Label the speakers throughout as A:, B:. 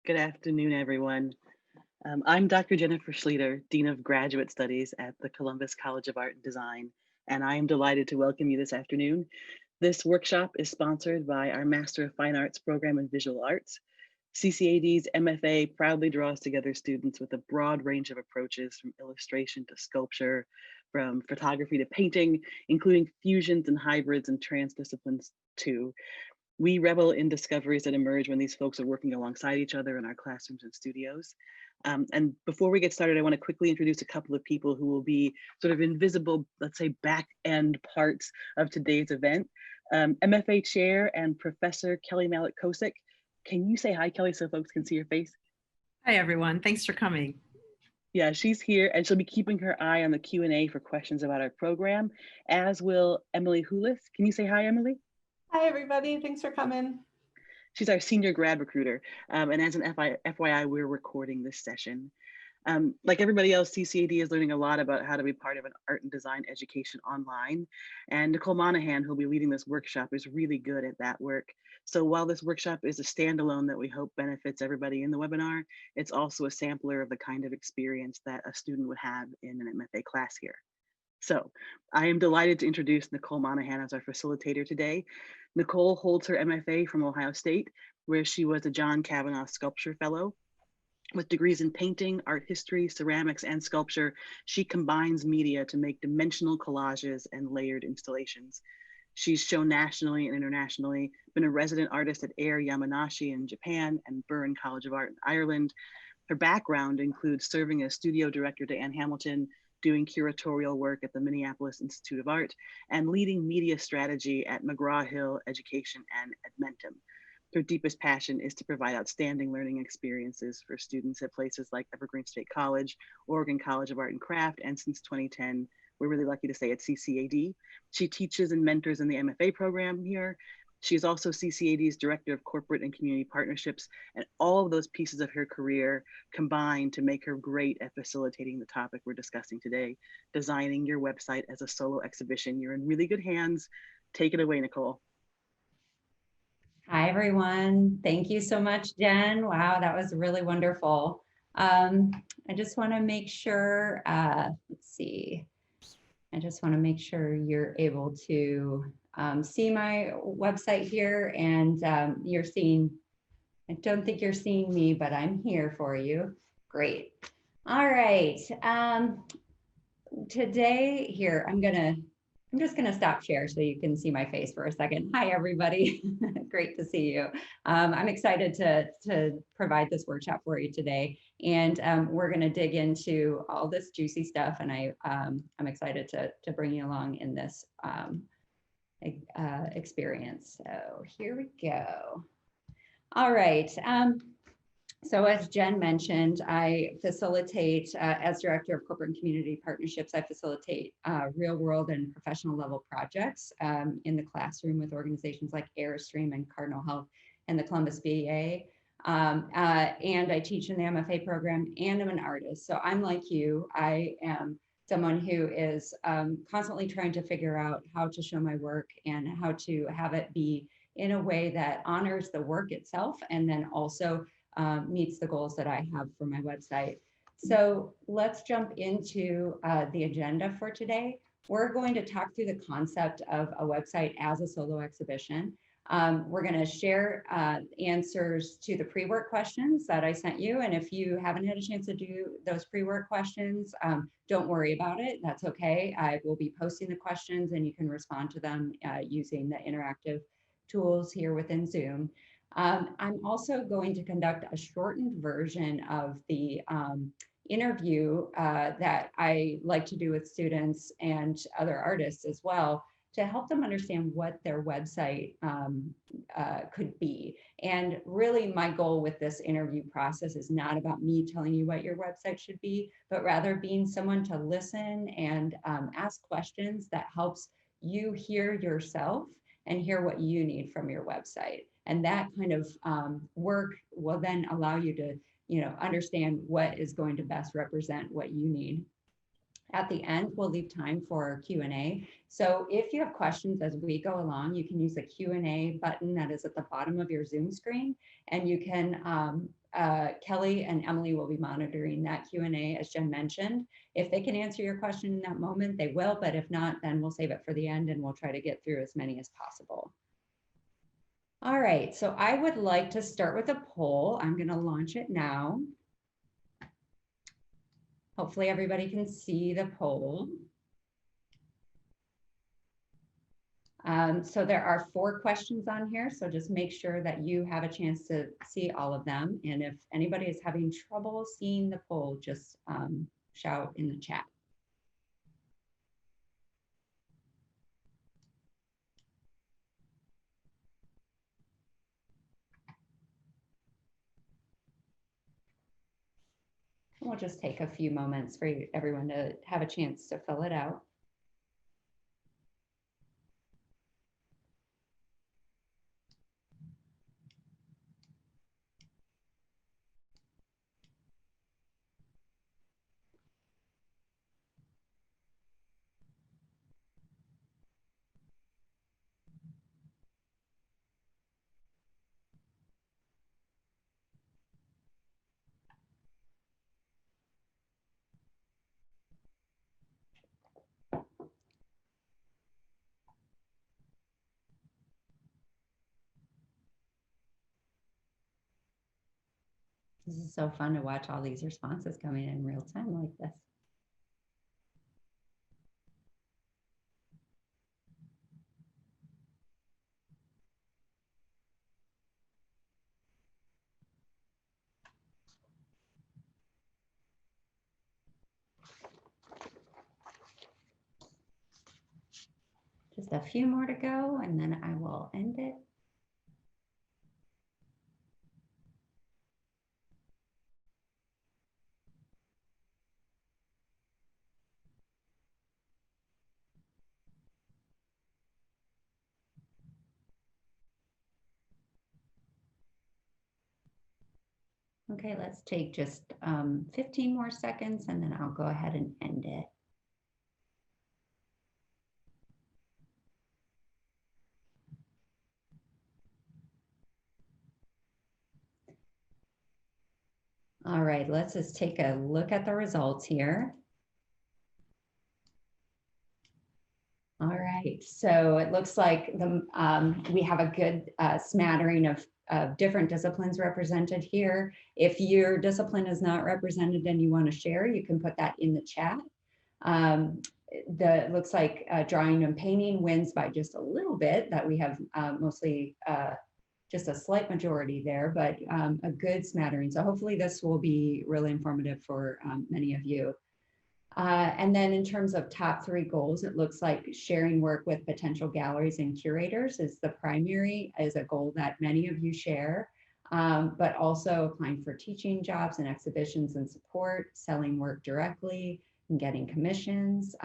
A: Good afternoon, everyone. I'm Dr. Jennifer Schlueter, Dean of Graduate Studies at the Columbus College of Art and Design, and I am delighted to welcome you this afternoon. This workshop is sponsored by our Master of Fine Arts program in Visual Arts. CCAD's MFA proudly draws together students with a broad range of approaches from illustration to sculpture, from photography to painting, including fusions and hybrids and transdisciplines too. We revel in discoveries that emerge when these folks are working alongside each other in our classrooms and studios. And before we get started, I want to quickly introduce a couple of people who will be sort of invisible, let's say, back end parts of today's event. MFA Chair and Professor Kelly Malik Kosick. Can you say hi, Kelly, so folks can see your face?
B: Hi, everyone. Thanks for coming.
A: Yeah, she's here and she'll be keeping her eye on the Q&A for questions about our program, as will Emily Hulis. Can you say hi, Emily?
C: Hi, everybody. Thanks for coming.
A: She's our senior grad recruiter. And as an FYI, we're recording this session. Like everybody else, CCAD is learning a lot about how to be part of an art and design education online. And Nicole Monahan, who'll be leading this workshop, is really good at that work. So while this workshop is a standalone that we hope benefits everybody in the webinar, it's also a sampler of the kind of experience that a student would have in an MFA class here. So I am delighted to introduce Nicole Monahan as our facilitator today. Nicole holds her MFA from Ohio State, where she was a John Kavanaugh Sculpture Fellow. With degrees in painting, art history, ceramics, and sculpture, she combines media to make dimensional collages and layered installations. She's shown nationally and internationally, been a resident artist at Air Yamanashi in Japan and Byrne College of Art in Ireland. Her background includes serving as studio director to Ann Hamilton, doing curatorial work at the Minneapolis Institute of Art, and leading media strategy at McGraw-Hill Education and Edmentum. Her deepest passion is to provide outstanding learning experiences for students at places like Evergreen State College, Oregon College of Art and Craft, and since 2010, we're really lucky to say at CCAD. She teaches and mentors in the MFA program here. She's also CCAD's Director of Corporate and Community Partnerships, and all of those pieces of her career combine to make her great at facilitating the topic we're discussing today, designing your website as a solo exhibition. You're in really good hands. Take it away, Nicole.
D: Hi, everyone. Thank you so much, Jen. Wow, that was really wonderful. I just want to make sure, let's see. I just want to make sure you're able to see my website here and you're seeing, I don't think you're seeing me, but I'm here for you. Great. All right. Today here, I'm just going to stop share so you can see my face for a second. Hi, everybody. Great to see you. I'm excited to provide this workshop for you today. And we're going to dig into all this juicy stuff. And I'm excited to bring you along in this experience. So here we go. All right. So as Jen mentioned, I facilitate, as Director of Corporate and Community Partnerships, I facilitate real world and professional level projects in the classroom with organizations like Airstream and Cardinal Health and the Columbus VA. And I teach in the MFA program and I'm an artist. So I'm like you, I am someone who is constantly trying to figure out how to show my work and how to have it be in a way that honors the work itself and then also meets the goals that I have for my website. So let's jump into the agenda for today. We're going to talk through the concept of a website as a solo exhibition. We're going to share answers to the pre-work questions that I sent you. And if you haven't had a chance to do those pre-work questions, don't worry about it. That's okay. I will be posting the questions and you can respond to them using the interactive tools here within Zoom. I'm also going to conduct a shortened version of the interview that I like to do with students and other artists as well to help them understand what their website could be. And really my goal with this interview process is not about me telling you what your website should be, but rather being someone to listen and ask questions that helps you hear yourself and hear what you need from your website. And that kind of work will then allow you to, understand what is going to best represent what you need. At the end, we'll leave time for Q&A. So if you have questions as we go along, you can use the Q&A button that is at the bottom of your Zoom screen, and you can, Kelly and Emily will be monitoring that Q&A, as Jen mentioned. If they can answer your question in that moment, they will, but if not, then we'll save it for the end and we'll try to get through as many as possible. All right, so I would like to start with a poll. I'm going to launch it now. Hopefully everybody can see the poll. So there are 4 questions on here, so just make sure that you have a chance to see all of them. And if anybody is having trouble seeing the poll, just shout in the chat. We'll just take a few moments for everyone to have a chance to fill it out. This is so fun to watch all these responses coming in real time like this. Just a few more to go, and then I will end it. Okay, let's take just 15 more seconds, and then I'll go ahead and end it. All right, let's just take a look at the results here. All right, so it looks like we have a good smattering of different disciplines represented here. If your discipline is not represented and you want to share, you can put that in the chat. It looks like drawing and painting wins by just a little bit, that we have mostly just a slight majority there, but a good smattering. So hopefully this will be really informative for many of you. And then in terms of top 3 goals, it looks like sharing work with potential galleries and curators is the primary, is a goal that many of you share, but also applying for teaching jobs and exhibitions and support, selling work directly, and getting commissions.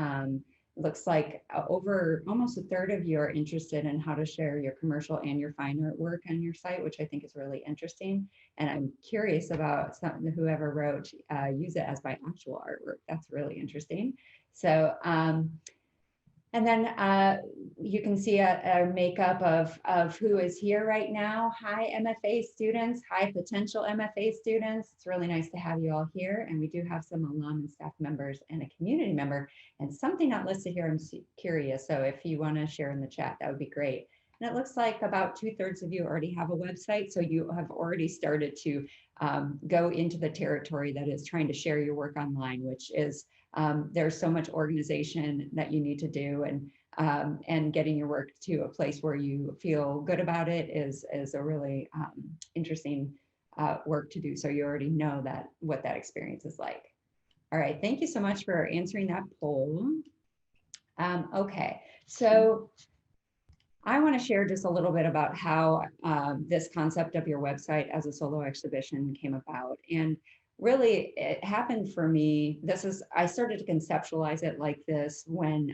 D: Looks like over almost a third of you are interested in how to share your commercial and your fine art work on your site, which I think is really interesting. And I'm curious about whoever wrote, use it as my actual artwork. That's really interesting. So, and then you can see a makeup of who is here right now. Hi, MFA students. Hi, potential MFA students. It's really nice to have you all here. And we do have some alum and staff members and a community member. And something not listed here, I'm curious. So if you want to share in the chat, that would be great. And it looks like about 2/3 of you already have a website. So you have already started to go into the territory that is trying to share your work online, which is there's so much organization that you need to do, and getting your work to a place where you feel good about it is a really interesting work to do. So you already know what that experience is like. All right, thank you so much for answering that poll. Okay, so I want to share just a little bit about how this concept of your website as a solo exhibition came about. And really, it happened for me. I started to conceptualize it like this when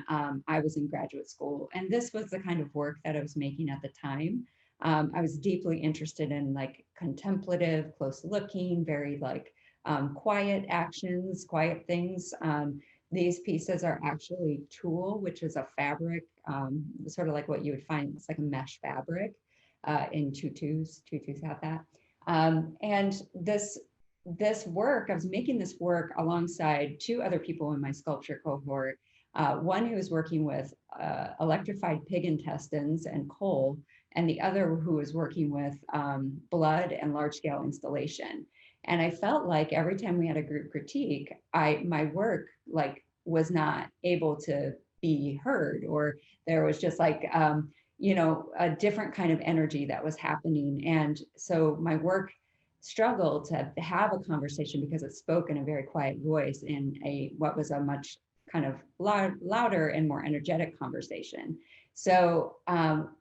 D: I was in graduate school. And this was the kind of work that I was making at the time. I was deeply interested in like contemplative, close looking, very like quiet actions, quiet things these pieces are actually tulle, which is a fabric, sort of like what you would find, it's like a mesh fabric in tutus. Tutus have that. And this work, I was making this work alongside two other people in my sculpture cohort. One who was working with electrified pig intestines and coal, and the other who was working with blood and large scale installation. And I felt like every time we had a group critique, my work like was not able to be heard, or there was just like, you know, a different kind of energy that was happening. And so my work struggled to have a conversation because it spoke in a very quiet voice in what was a much kind of louder and more energetic conversation. So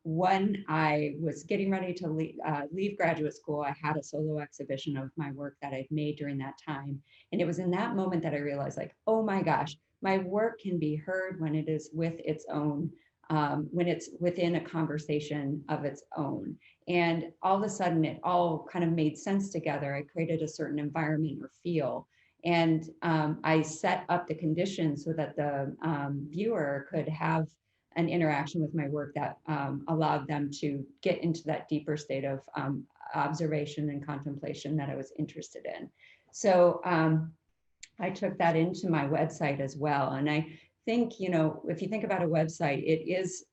D: when I was getting ready to leave graduate school, I had a solo exhibition of my work that I'd made during that time. And it was in that moment that I realized, like, oh my gosh, my work can be heard when it is with its own, when it's within a conversation of its own. And all of a sudden, it all kind of made sense together. I created a certain environment or feel. And I set up the conditions so that the viewer could have an interaction with my work that allowed them to get into that deeper state of observation and contemplation that I was interested in. So I took that into my website as well. And I think, you know, if you think about a website, it's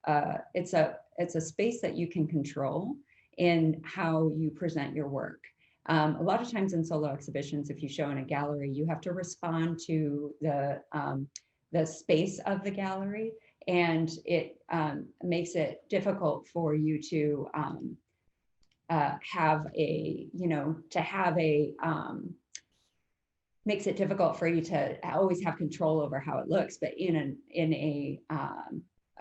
D: a space that you can control in how you present your work. A lot of times in solo exhibitions, if you show in a gallery, you have to respond to the space of the gallery, and it makes it difficult for you to makes it difficult for you to always have control over how it looks. But in a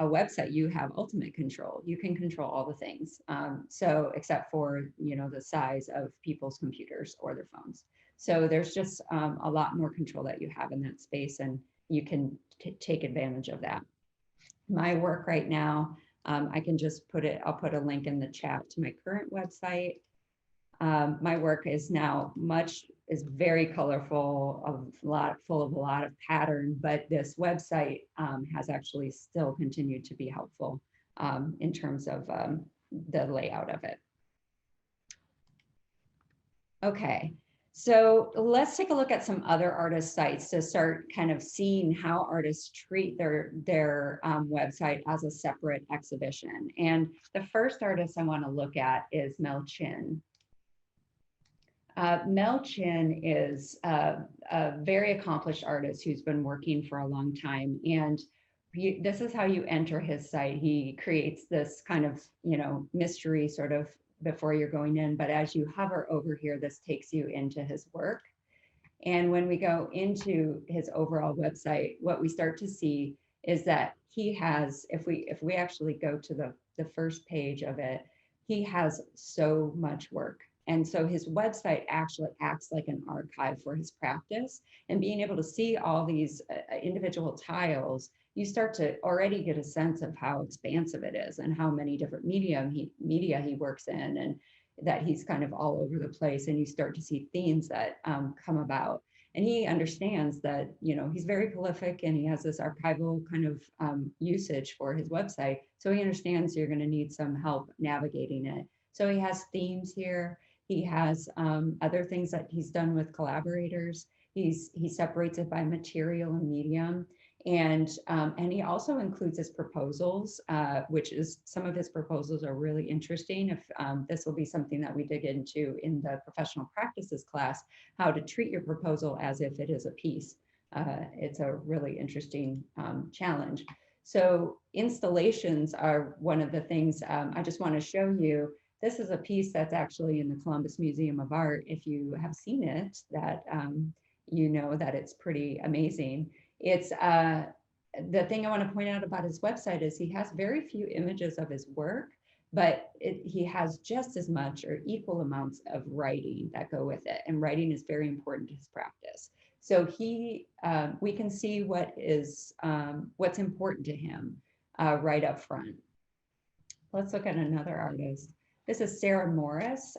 D: website, you have ultimate control. You can control all the things. So except for, you know, the size of people's computers or their phones. So there's just a lot more control that you have in that space, and you can take advantage of that. My work right now, I can just I'll put a link in the chat to my current website. My work is now is very colorful, full of a lot of pattern, but this website has actually still continued to be helpful in terms of the layout of it. Okay, so let's take a look at some other artist sites to start kind of seeing how artists treat their website as a separate exhibition. And the first artist I want to look at is Mel Chin. Mel Chin is a very accomplished artist who's been working for a long time. And this is how you enter his site. He creates this kind of, you know, mystery sort of before you're going in. But as you hover over here, this takes you into his work. And when we go into his overall website, what we start to see is that he has, if we actually go to the first page of it, he has so much work. And so his website actually acts like an archive for his practice. And being able to see all these individual tiles, you start to already get a sense of how expansive it is and how many different media he works in, and that he's kind of all over the place. And you start to see themes that come about. And he understands that, you know, he's very prolific and he has this archival kind of usage for his website. So he understands you're going to need some help navigating it. So he has themes here. He has other things that he's done with collaborators. He separates it by material and medium. And he also includes his proposals, which is, some of his proposals are really interesting. If this will be something that we dig into in the professional practices class, how to treat your proposal as if it is a piece. It's a really interesting challenge. So installations are one of the things I just want to show you. This is a piece that's actually in the Columbus Museum of Art. If you have seen it, that you know that it's pretty amazing. It's the thing I want to point out about his website is he has very few images of his work, but he has just as much or equal amounts of writing that go with it. And writing is very important to his practice. So we can see what's important to him right up front. Let's look at another artist. This is Sarah Morris.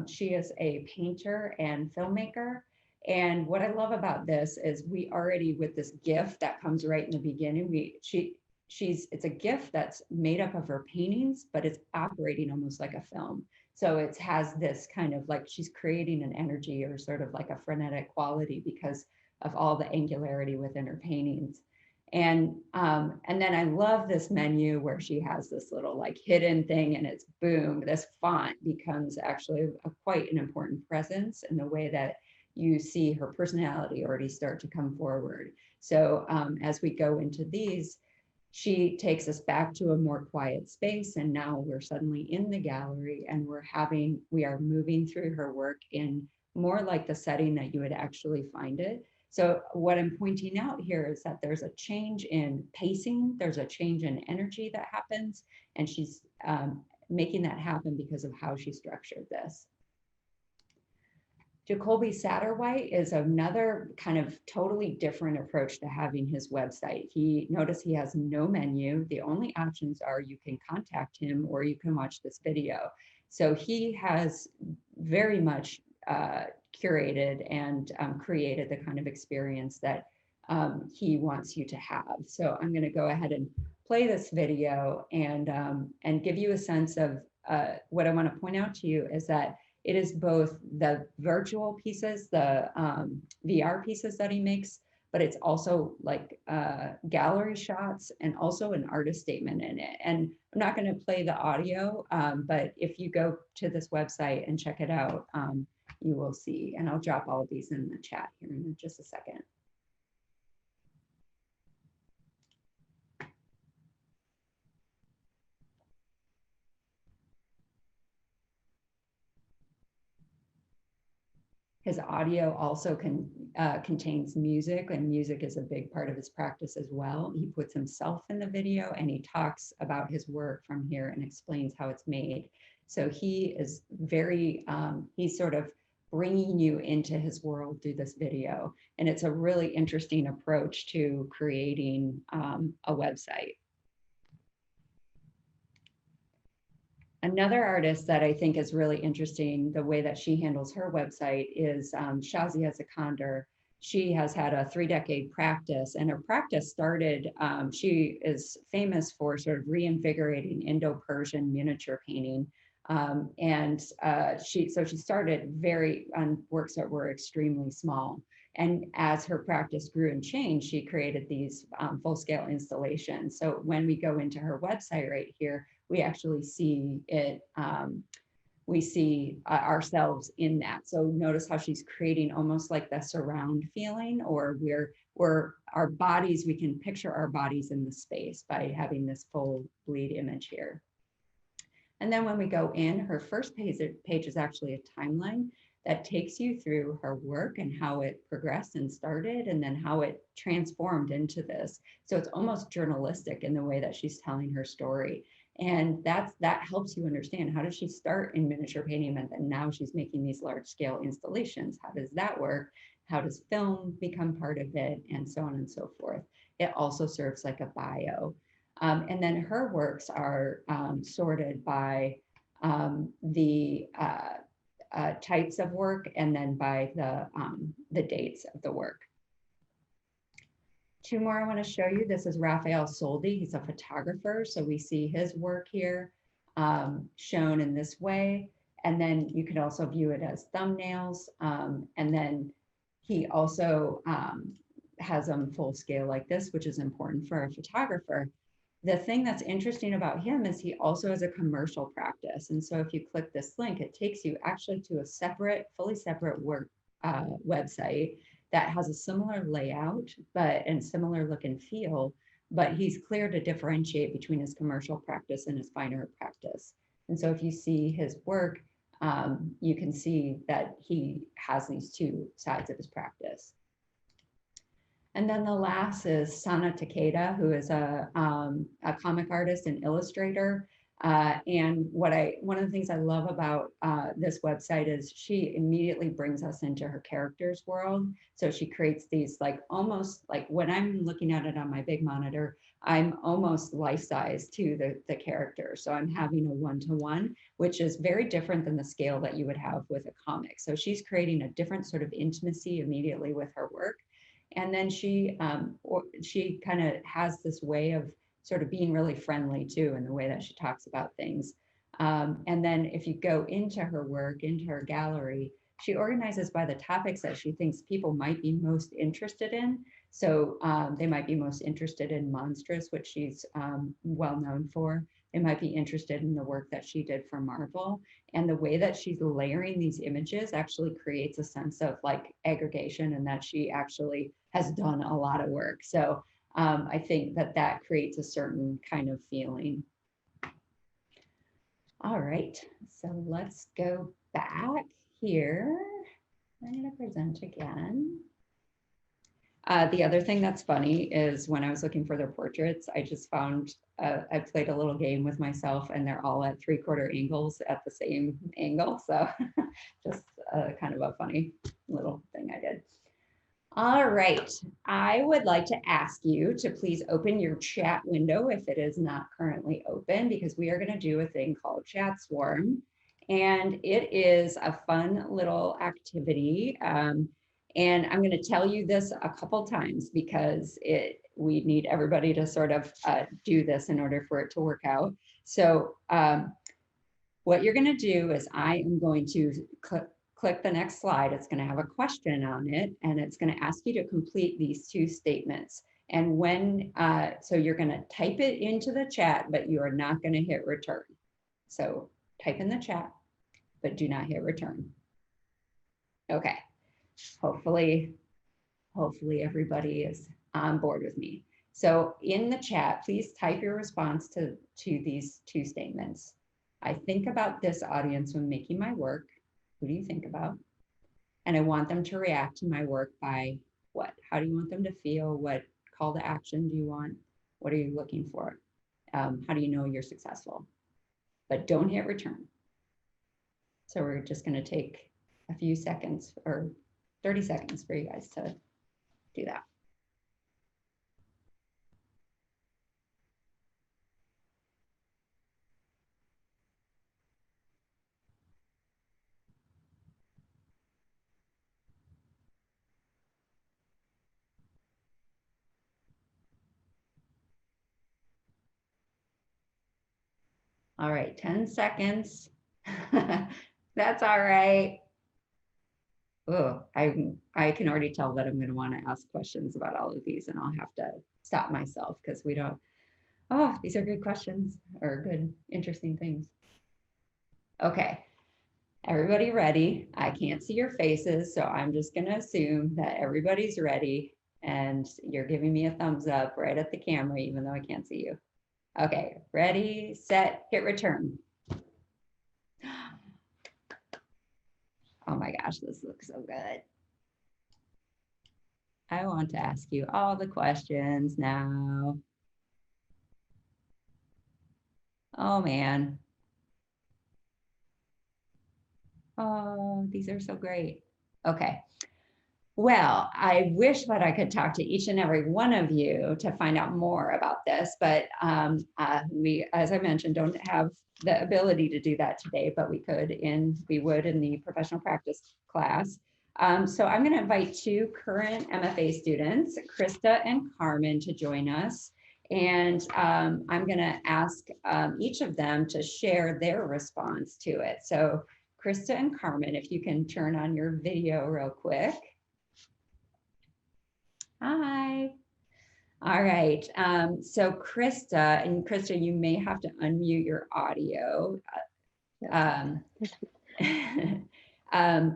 D: She is a painter and filmmaker, And what I love about this is we already, with this gift that comes right in the beginning, it's a gift that's made up of her paintings, but it's operating almost like a film. So it has this kind of like she's creating an energy or sort of like a frenetic quality because of all the angularity within her paintings. And then I love this menu where she has this little like hidden thing, and it's boom, this font becomes actually quite an important presence in the way that you see her personality already start to come forward. So as we go into these, she takes us back to a more quiet space, and now we're suddenly in the gallery, and we are moving through her work in more like the setting that you would actually find it. So what I'm pointing out here is that there's a change in pacing, there's a change in energy that happens, and she's making that happen because of how she structured this. Jacoby Satterwhite is another kind of totally different approach to having his website. Notice he has no menu. The only options are you can contact him or you can watch this video. So he has very much curated and created the kind of experience that he wants you to have. So I'm going to go ahead and play this video and give you a sense of what I want to point out to you is that it is both the virtual pieces, the VR pieces that he makes, but it's also like gallery shots and also an artist statement in it. And I'm not going to play the audio, but if you go to this website and check it out, you will see. And I'll drop all of these in the chat here in just a second. His audio also contains music, and music is a big part of his practice as well. He puts himself in the video and he talks about his work from here and explains how it's made. So he is he's sort of bringing you into his world through this video. And it's a really interesting approach to creating a website. Another artist that I think is really interesting, the way that she handles her website, is Shazia Zakandar. She has had a 3-decade practice, and her practice started, she is famous for sort of reinvigorating Indo-Persian miniature painting. She started on works that were extremely small. And as her practice grew and changed, she created these full-scale installations. So when we go into her website right here, we actually see it, we see ourselves in that. So notice how she's creating almost like the surround feeling, or we're our bodies, we can picture our bodies in the space by having this full bleed image here. And then when we go in, her first page is actually a timeline that takes you through her work and how it progressed and started, and then how it transformed into this. So it's almost journalistic in the way that she's telling her story. And that helps you understand, how did she start in miniature painting, and then now she's making these large scale installations? How does that work? How does film become part of it? And so on and so forth. It also serves like a bio. And then her works are sorted by the types of work, and then by the dates of the work. Two more I want to show you. This is Raphael Soldi. He's a photographer. So we see his work here shown in this way. And then you can also view it as thumbnails. And then he also has them full scale like this, which is important for a photographer. The thing that's interesting about him is he also has a commercial practice. And so if you click this link, it takes you actually to a fully separate work website that has a similar layout, and similar look and feel, but he's clear to differentiate between his commercial practice and his fine art practice. And so if you see his work, you can see that he has these two sides of his practice. And then the last is Sana Takeda, who is a comic artist and illustrator. And one of the things I love about this website is she immediately brings us into her character's world. So she creates these almost like when I'm looking at it on my big monitor, I'm almost life-size to the character. So I'm having a one-to-one, which is very different than the scale that you would have with a comic. So she's creating a different sort of intimacy immediately with her work. And then she kind of has this way of sort of being really friendly too, in the way that she talks about things. And then if you go into her work, into her gallery, she organizes by the topics that she thinks people might be most interested in. So they might be most interested in monstrous, which she's well known for. They might be interested in the work that she did for Marvel. And the way that she's layering these images actually creates a sense of like aggregation, and that she actually has done a lot of work. So I think that that creates a certain kind of feeling. All right, so let's go back here. I'm going to present again. The other thing that's funny is when I was looking for their portraits, I just found, I played a little game with myself, and they're all at 3/4 angles at the same angle. So just kind of a funny little thing I did. All right, I would like to ask you to please open your chat window if it is not currently open, because we are going to do a thing called Chat Swarm. And it is a fun little activity. And I'm going to tell you this a couple times because we need everybody to sort of do this in order for it to work out. So what you're going to do is I am going to click the next slide. It's going to have a question on it, and it's going to ask you to complete these two statements. And when, so you're going to type it into the chat, but you are not going to hit return. So type in the chat, but do not hit return. Okay. Hopefully everybody is on board with me. So in the chat, please type your response to these two statements. I think about this audience when making my work. Who do you think about? And I want them to react to my work by what? How do you want them to feel? What call to action do you want? What are you looking for? How do you know you're successful? But don't hit return. So we're just going to take a few seconds or 30 seconds for you guys to do that. All right, 10 seconds. That's all right. Oh, I can already tell that I'm going to want to ask questions about all of these, and I'll have to stop myself because we don't. Oh, these are good questions or good, interesting things. Okay, everybody ready? I can't see your faces, so I'm just going to assume that everybody's ready, and you're giving me a thumbs up right at the camera, even though I can't see you. Okay, ready, set, hit return. Oh my gosh, this looks so good. I want to ask you all the questions now. Oh man. Oh, these are so great. Okay. Well, I wish that I could talk to each and every one of you to find out more about this, but we, as I mentioned, don't have the ability to do that today, but we would in the professional practice class. So I'm going to invite two current MFA students, Krista and Carmen, to join us. And I'm going to ask each of them to share their response to it. So Krista and Carmen, if you can turn on your video real quick. Hi. All right. So Krista, you may have to unmute your audio.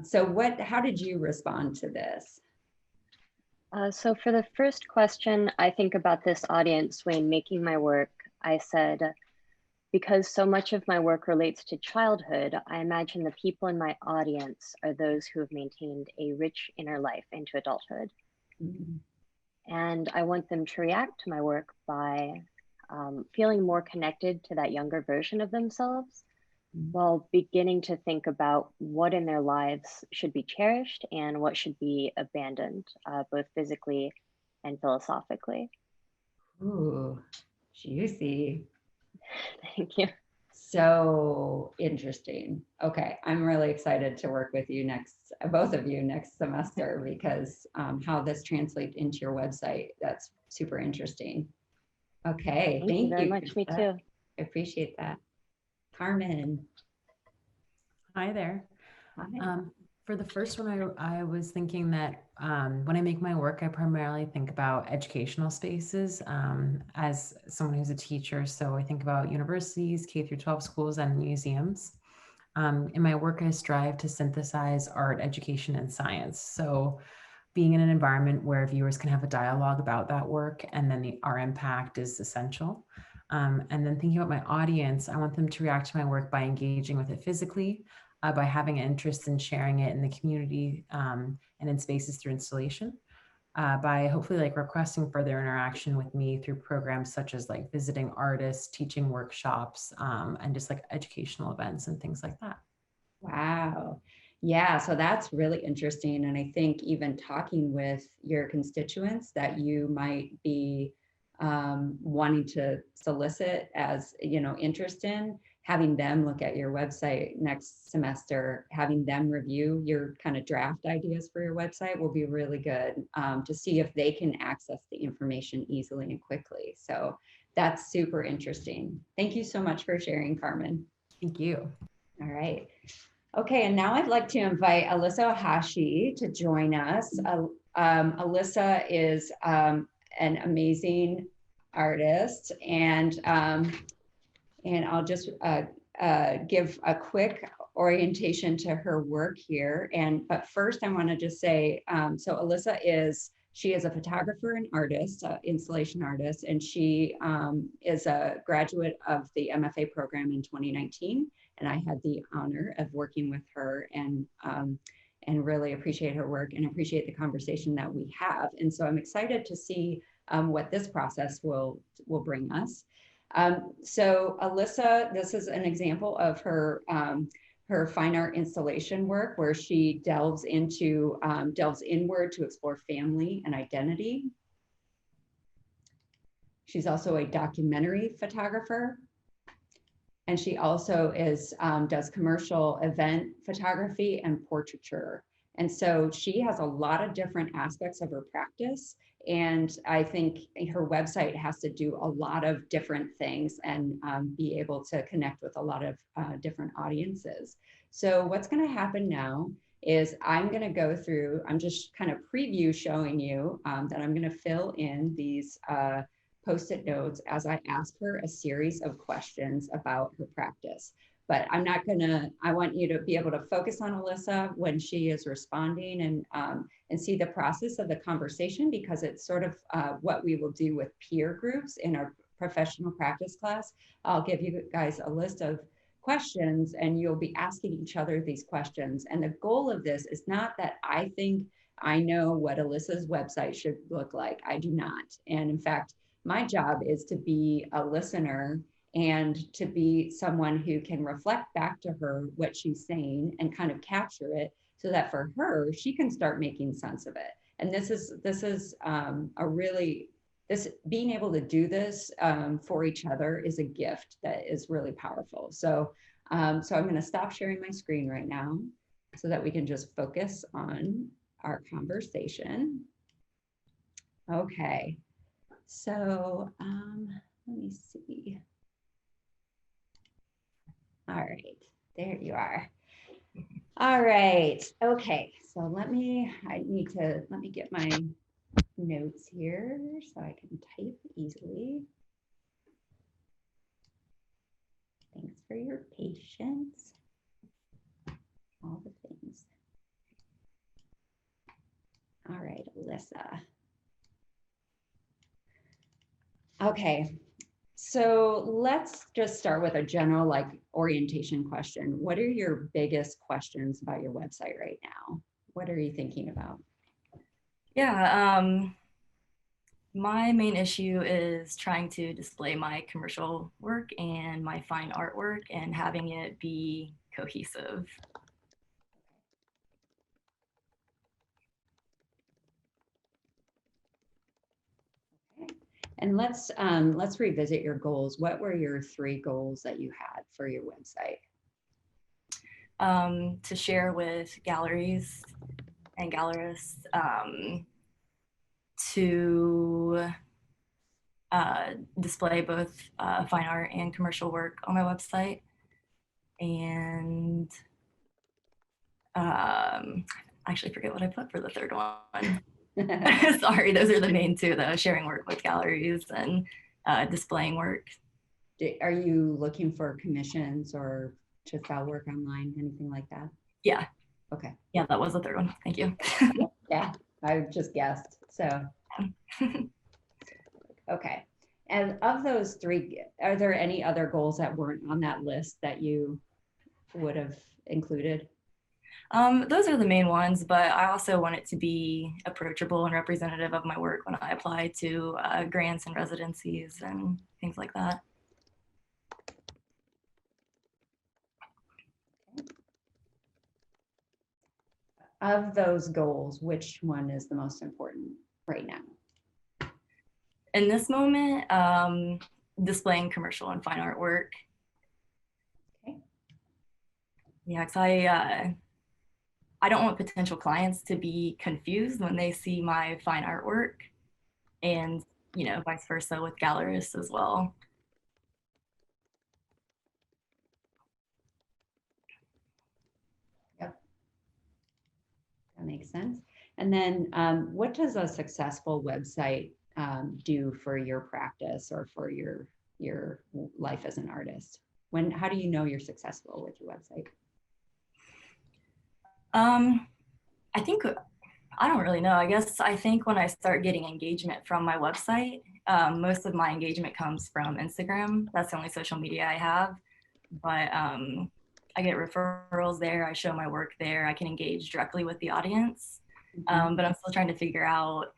D: So how did you respond to this?
E: So for the first question, I think about this audience when making my work. I said, because so much of my work relates to childhood, I imagine the people in my audience are those who have maintained a rich inner life into adulthood. Mm-hmm. And I want them to react to my work by feeling more connected to that younger version of themselves, while beginning to think about what in their lives should be cherished and what should be abandoned, both physically and philosophically.
D: Ooh, juicy.
E: Thank you.
D: So interesting. Okay, I'm really excited to work with you both of you next semester, because how this translates into your website, that's super interesting. Okay,
E: Thank you very
D: you,
E: much. Me
D: Krista.
E: too.
D: I appreciate that. Carmen.
B: Hi there.
D: Hi.
B: For the first one, I was thinking that when I make my work, I primarily think about educational spaces as someone who's a teacher. So I think about universities, K through 12 schools, and museums. In my work, I strive to synthesize art, education, and science. So being in an environment where viewers can have a dialogue about that work and then our impact is essential. And then thinking about my audience, I want them to react to my work by engaging with it physically, by having an interest in sharing it in the community and in spaces through installation, by hopefully like requesting further interaction with me through programs such as like visiting artists, teaching workshops, and just like educational events and things like that.
D: Wow. Yeah, so that's really interesting. And I think even talking with your constituents that you might be wanting to solicit as, interest in, having them look at your website next semester, having them review your kind of draft ideas for your website will be really good to see if they can access the information easily and quickly. So that's super interesting. Thank you so much for sharing, Carmen.
B: Thank you.
D: All right. Okay, and now I'd like to invite Alyssa Hashi to join us. Alyssa is an amazing artist, and I'll just give a quick orientation to her work here. But first, I want to just say, so Alyssa she is a photographer and artist, installation artist, and she is a graduate of the MFA program in 2019. And I had the honor of working with her and really appreciate her work and appreciate the conversation that we have. And so I'm excited to see what this process will bring us. So Alyssa, this is an example of her her fine art installation work where she delves inward to explore family and identity. She's also a documentary photographer. And she also does commercial event photography and portraiture. And so she has a lot of different aspects of her practice. And I think her website has to do a lot of different things and be able to connect with a lot of different audiences. So what's going to happen now is I'm going to go through, I'm just kind of preview showing you that I'm going to fill in these Post-it notes as I ask her a series of questions about her practice. But I'm not gonna, I want you to be able to focus on Alyssa when she is responding and see the process of the conversation, because it's sort of what we will do with peer groups in our professional practice class. I'll give you guys a list of questions and you'll be asking each other these questions. And the goal of this is not that I think I know what Alyssa's website should look like. I do not. And in fact, my job is to be a listener and to be someone who can reflect back to her what she's saying and kind of capture it so that for her, she can start making sense of it. And this is being able to do this for each other is a gift that is really powerful. So I'm going to stop sharing my screen right now so that we can just focus on our conversation. Okay. So let me see. All right, there you are. All right, okay. So let me get my notes here so I can type easily. Thanks for your patience. All the things. All right, Alyssa. Okay, so let's just start with a general orientation question. What are your biggest questions about your website right now? What are you thinking about?
F: Yeah, my main issue is trying to display my commercial work and my fine artwork and having it be cohesive.
D: Okay. And let's revisit your goals. What were your 3 goals that you had for your website?
F: To share with galleries and gallerists, to display both fine art and commercial work on my website, and I actually forget what I put for the third one. Sorry, those are the main 2, though: sharing work with galleries and displaying work.
D: Are you looking for commissions or to sell work online, anything like that?
F: Yeah.
D: Okay.
F: Yeah, that was the third one. Thank you.
D: Yeah, I just guessed. So, okay. And of those 3, are there any other goals that weren't on that list that you would have included?
F: Those are the main ones, but I also want it to be approachable and representative of my work when I apply to grants and residencies and things like that.
D: Of those goals, which one is the most important right now?
F: In this moment, displaying commercial and fine artwork.
D: Okay.
F: Yeah, because I don't want potential clients to be confused when they see my fine artwork, and vice versa with gallerists as well.
D: Yep, that makes sense. And then what does a successful website do for your practice or for your life as an artist? How do you know you're successful with your website?
F: I think, I don't really know. I think when I start getting engagement from my website, most of my engagement comes from Instagram. That's the only social media I have. But I get referrals there. I show my work there. I can engage directly with the audience. But I'm still trying to figure out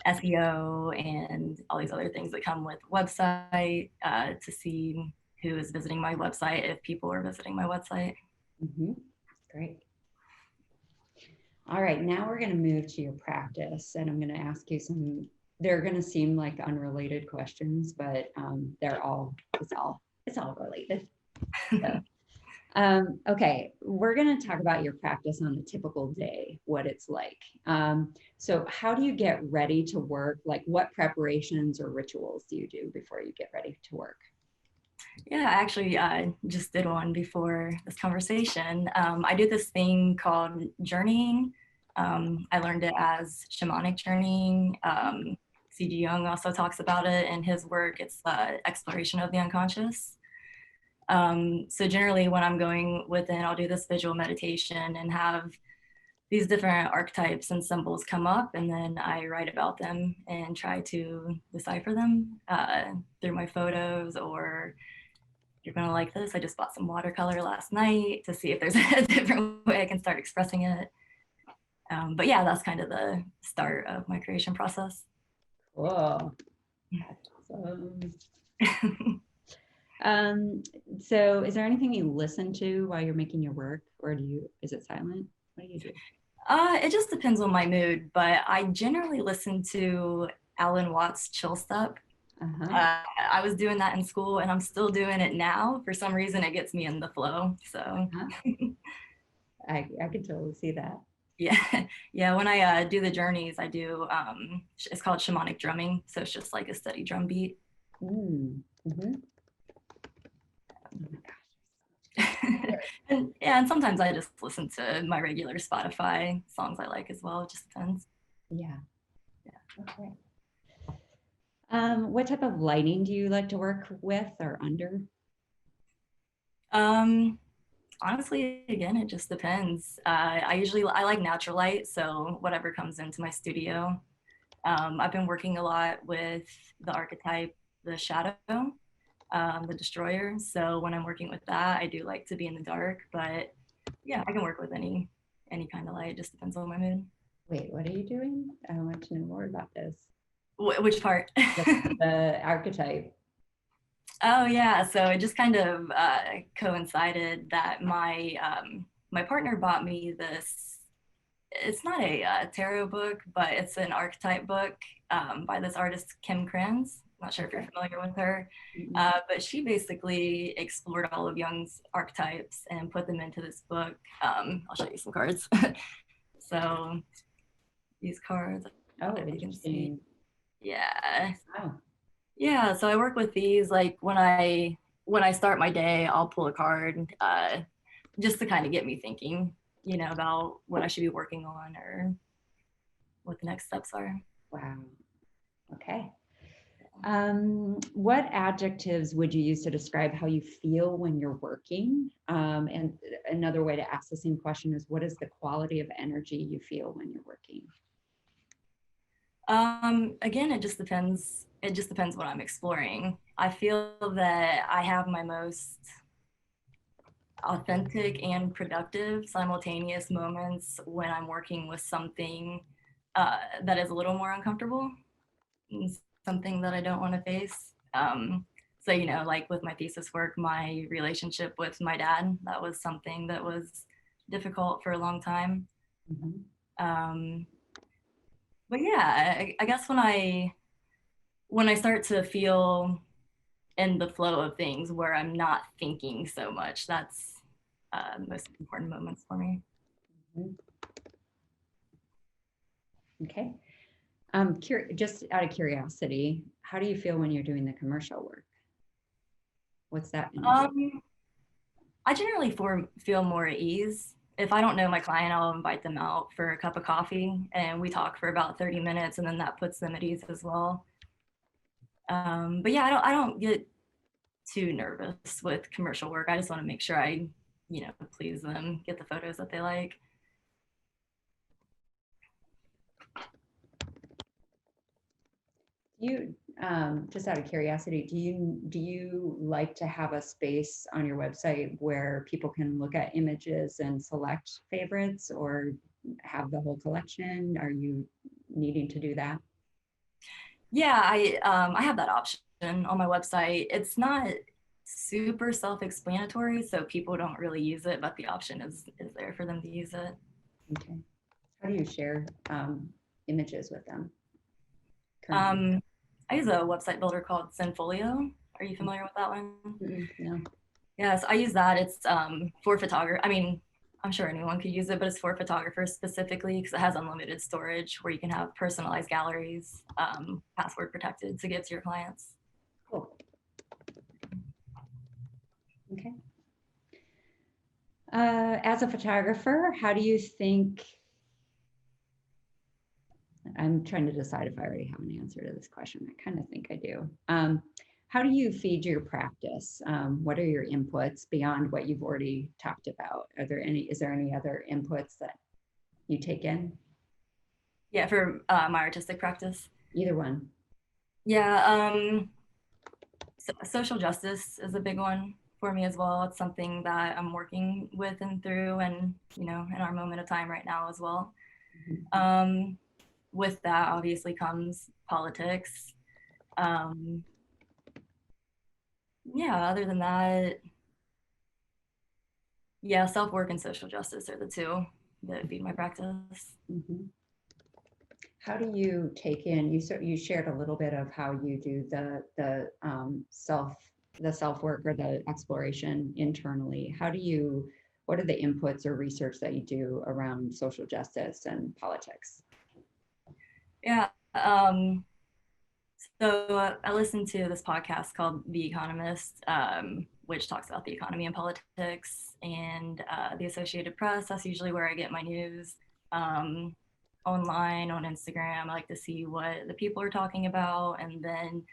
F: SEO and all these other things that come with website to see who is visiting my website, if people are visiting my website.
D: Great. All right, now we're going to move to your practice, and I'm going to ask you some. They're going to seem like unrelated questions, but it's all related. So, okay, we're going to talk about your practice on a typical day, what it's like. So how do you get ready to work? Like, what preparations or rituals do you do before you get ready to work?
F: Yeah, actually, I just did one before this conversation. I do this thing called journeying. I learned it as shamanic journeying. C.G. Jung also talks about it in his work. It's exploration of the unconscious. So generally when I'm going within, I'll do this visual meditation and have these different archetypes and symbols come up, and then I write about them and try to decipher them through my photos. Or you're gonna like this, I just bought some watercolor last night to see if there's a different way I can start expressing it. But yeah, that's kind of the start of my creation process.
D: Cool. So is there anything you listen to while you're making your work, or is it silent? What do you do?
F: It just depends on my mood, but I generally listen to Alan Watts' Chill Step. I was doing that in school, and I'm still doing it now. For some reason, it gets me in the flow. So
D: I can totally see that.
F: Yeah. When I do the journeys, I do. It's called shamanic drumming, so it's just like a steady drum beat. And sometimes I just listen to my regular Spotify songs I like as well. It just depends.
D: Yeah. Okay. What type of lighting do you like to work with or under?
F: Honestly, again, it just depends. I like natural light, so whatever comes into my studio. I've been working a lot with the archetype, the shadow, the destroyer. So when I'm working with that, I do like to be in the dark, but yeah, I can work with any kind of light. It just depends on my mood.
D: Wait, what are you doing? I want to know more about this.
F: Which part?
D: The archetype.
F: Oh yeah, so it just kind of coincided that my partner bought me this. It's not a tarot book, but it's an archetype book by this artist Kim Kranz. Not sure if you're familiar with her,
D: Mhm.
F: but she basically explored all of Jung's archetypes and put them into this book. I'll show you some cards. So these cards, I don't
D: Oh,
F: know if you can see.
D: interesting.
F: Yeah.
D: Wow.
F: Yeah, so I work with these like when I start my day, I'll pull a card just to kind of get me thinking, you know, about what I should be working on or what the next steps are.
D: Wow. Okay. What adjectives would you use to describe how you feel when you're working? And another way to ask the same question is, what is the quality of energy you feel when you're working?
F: Again, it just depends. It just depends what I'm exploring. I feel that I have my most authentic and productive simultaneous moments when I'm working with something that is a little more uncomfortable, and something that I don't want to face. So, you know, like with my thesis work, my relationship with my dad, that was something that was difficult for a long time.
D: Mhm.
F: But yeah, I guess when I start to feel in the flow of things where I'm not thinking so much, that's the most important moments for me.
D: Mhm. Okay. Just out of curiosity, how do you feel when you're doing the commercial work? What's that energy?
F: I generally feel more at ease. If I don't know my client, I'll invite them out for a cup of coffee and we talk for about 30 minutes, and then that puts them at ease as well. But yeah, I don't get too nervous with commercial work. I just want to make sure I, you know, please them, get the photos that they like.
D: You, just out of curiosity, do you like to have a space on your website where people can look at images and select favorites, or have the whole collection? Are you needing to do that?
F: Yeah, I have that option on my website. It's not super self-explanatory, so people don't really use it, but the option is there for them to use it.
D: Okay. How do you share images with them currently?
F: I use a website builder called Sinfolio. Are you familiar with that one?
D: No.
F: Yes, I use that. It's for photography. I mean, I'm sure anyone could use it, but it's for photographers specifically because it has unlimited storage where you can have personalized galleries, password protected to give to your clients.
D: Cool. Okay. As a photographer, how do you think, I'm trying to decide if I already have an answer to this question. I kind of think I do. How do you feed your practice? What are your inputs beyond what you've already talked about? Is there any other inputs that you take in?
F: Yeah, for my artistic practice.
D: Either one.
F: Yeah, social justice is a big one for me as well. It's something that I'm working with and through, and you know, in our moment of time right now as well.
D: Mhm.
F: With that obviously comes politics. Yeah, other than that, yeah, self-work and social justice are the two that feed my practice.
D: Mhm. How do you take in, you shared a little bit of how you do the self work or the exploration internally. What are the inputs or research that you do around social justice and politics?
F: Yeah. So I listened to this podcast called The Economist, which talks about the economy and politics, and the Associated Press. That's usually where I get my news. Online on Instagram, I like to see what the people are talking about, and then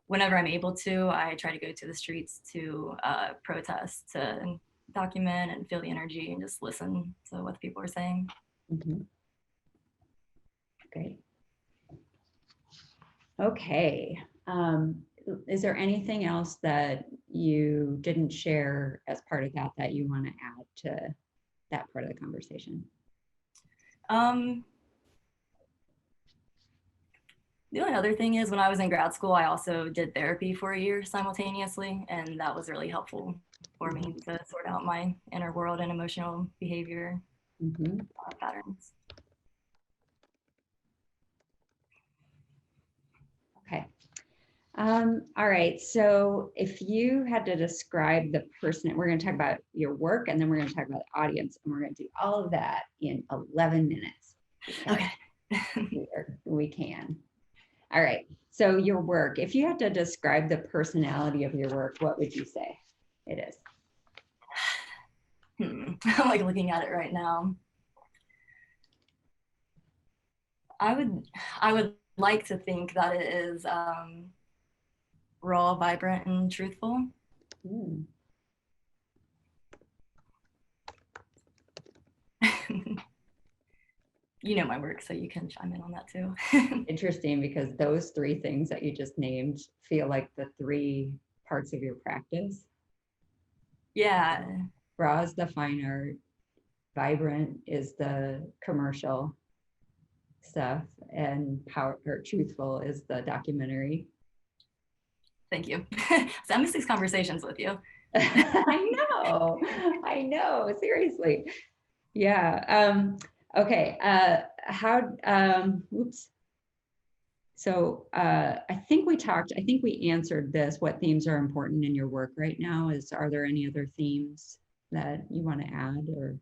F: whenever I'm able to, I try to go to the streets to protest, to document and feel the energy and just listen to what the people are saying.
D: Mhm. Great. Okay. Is there anything else that you didn't share as part of that that you want to add to that part of the conversation?
F: The only other thing is when I was in grad school, I also did therapy for a year simultaneously, and that was really helpful for me to sort out my inner world and emotional behavior
D: Mhm.
F: patterns.
D: Okay. All right, so if you had to describe the person, we're going to talk about your work, and then we're going to talk about the audience, and we're going to do all of that in 11 minutes.
F: Okay.
D: We can. All right, so your work, if you had to describe the personality of your work, what would you say it is?
F: I'm like looking at it right now. I would like to think that it is raw, vibrant, and truthful.
D: Hmm.
F: You know my work, so you can chime in on that too.
D: Interesting, because those three things that you just named feel like the three parts of your practice.
F: Yeah,
D: Raw is the fine art, vibrant is the commercial stuff, and power or truthful is the documentary.
F: thank you. So I miss these conversations with you.
D: I know, seriously. Yeah. Okay. Oops. So I think we answered this, what themes are important in your work right now. Are there any other themes that you want to add or?